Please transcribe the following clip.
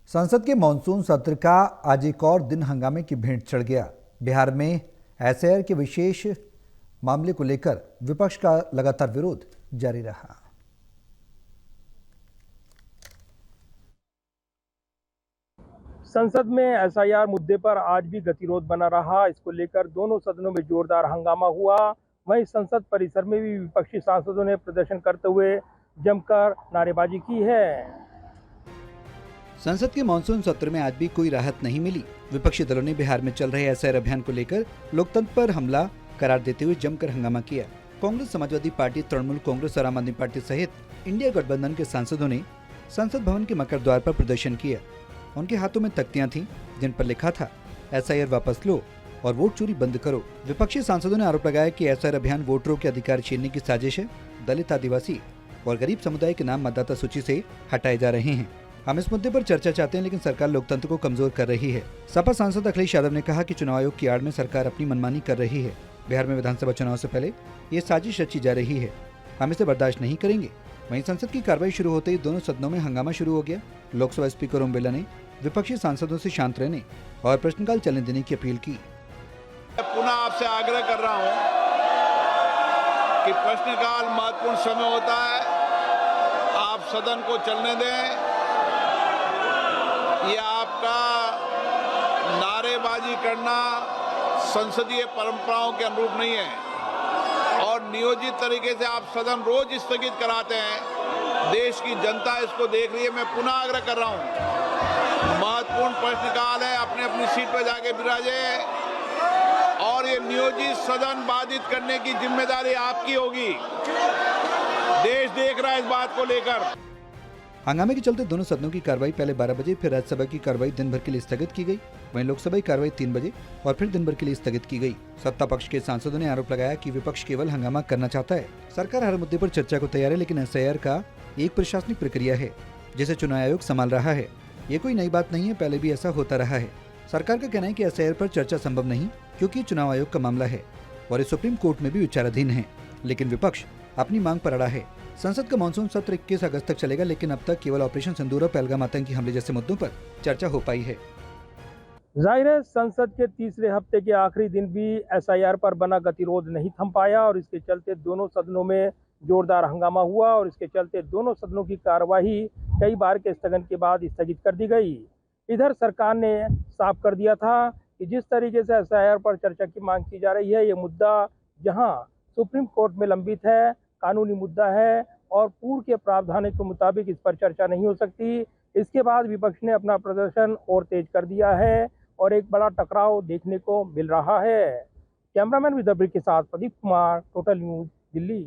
संसद के मानसून सत्र का आज एक और दिन हंगामे की भेंट चढ़ गया। बिहार में एसआईआर के विशेष मामले को लेकर विपक्ष का लगातार विरोध जारी रहा। संसद में एसआईआर मुद्दे पर आज भी गतिरोध बना रहा। इसको लेकर दोनों सदनों में जोरदार हंगामा हुआ। वहीं संसद परिसर में भी विपक्षी सांसदों ने प्रदर्शन करते हुए जमकर नारेबाजी की है। संसद के मानसून सत्र में आज भी कोई राहत नहीं मिली। विपक्षी दलों ने बिहार में चल रहे एसआईआर अभियान को लेकर लोकतंत्र पर हमला करार देते हुए जमकर हंगामा किया। कांग्रेस, समाजवादी पार्टी, तृणमूल कांग्रेस और आम आदमी पार्टी सहित इंडिया गठबंधन के सांसदों ने संसद भवन के मकर द्वार पर प्रदर्शन किया। उनके हाथों में तख्तियां थीं जिन पर लिखा था एसआईआर वापस लो और वोट चोरी बंद करो। विपक्षी सांसदों ने आरोप लगाया कि एसआईआर अभियान वोटरों के अधिकार छीनने की साजिश है। दलित, आदिवासी और गरीब समुदाय के नाम मतदाता सूची से हटाए जा रहे हैं। हम इस मुद्दे पर चर्चा चाहते हैं, लेकिन सरकार लोकतंत्र को कमजोर कर रही है। सपा सांसद अखिलेश यादव ने कहा कि चुनाव आयोग की आड़ में सरकार अपनी मनमानी कर रही है। बिहार में विधानसभा चुनाव से पहले ये साजिश रची जा रही है। हम इसे बर्दाश्त नहीं करेंगे। वहीं संसद की कार्रवाई शुरू होते ही दोनों सदनों में हंगामा शुरू हो गया। लोकसभा स्पीकर ओम बिरला ने विपक्षी सांसदों से शांत रहने और प्रश्नकाल चलने देने की अपील की। पुनः आपसे आग्रह कर रहा हूं कि प्रश्नकाल महत्वपूर्ण समय होता है, आप सदन को चलने दें। ये आपका नारेबाजी करना संसदीय परंपराओं के अनुरूप नहीं है और नियोजित तरीके से आप सदन रोज स्थगित कराते हैं। देश की जनता इसको देख रही है। मैं पुनः आग्रह कर रहा हूं, महत्वपूर्ण प्रश्नकाल है, अपने अपनी सीट पर जाके विराजे और ये नियोजित सदन बाधित करने की जिम्मेदारी आपकी होगी। देश देख रहा है इस बात को लेकर। हंगामे के चलते दोनों सदनों की कार्रवाई पहले 12 बजे, फिर राज्यसभा की कार्रवाई दिन भर के लिए स्थगित की गई। वहीं लोकसभा की कार्रवाई 3 बजे और फिर दिन भर के लिए स्थगित की गई। सत्ता पक्ष के सांसदों ने आरोप लगाया कि विपक्ष केवल हंगामा करना चाहता है। सरकार हर मुद्दे पर चर्चा को तैयार है, लेकिन एसआईआर का एक प्रशासनिक प्रक्रिया है जिसे चुनाव आयोग संभाल रहा है। ये कोई नई बात नहीं है, पहले भी ऐसा होता रहा है। सरकार का कहना है कि एसआईआर पर चर्चा संभव नहीं, क्योंकि चुनाव आयोग का मामला है और ये सुप्रीम कोर्ट में भी विचाराधीन है। लेकिन विपक्ष अपनी मांग पर अड़ा है। संसद का मानसून सत्र 21 अगस्त तक चलेगा, लेकिन अब तक केवल ऑपरेशन सिंदूर और पहलगाम आतंकी हमले जैसे मुद्दों पर चर्चा हो पाई है। जाहिर है संसद के तीसरे हफ्ते के आखिरी दिन भी एसआईआर पर बना गतिरोध नहीं थम पाया और इसके चलते दोनों सदनों में जोरदार हंगामा हुआ और इसके चलते दोनों सदनों की कार्यवाही कई बार के स्थगन के बाद स्थगित कर दी गई। इधर सरकार ने साफ कर दिया था कि जिस तरीके से एसआईआर पर चर्चा की मांग की जा रही है, ये मुद्दा जहां सुप्रीम कोर्ट में लंबित है, कानूनी मुद्दा है और पूर्व के प्रावधानों के मुताबिक इस पर चर्चा नहीं हो सकती। इसके बाद विपक्ष ने अपना प्रदर्शन और तेज कर दिया है और एक बड़ा टकराव देखने को मिल रहा है। कैमरामैन विद ब्रिक के साथ प्रदीप कुमार, टोटल न्यूज, दिल्ली।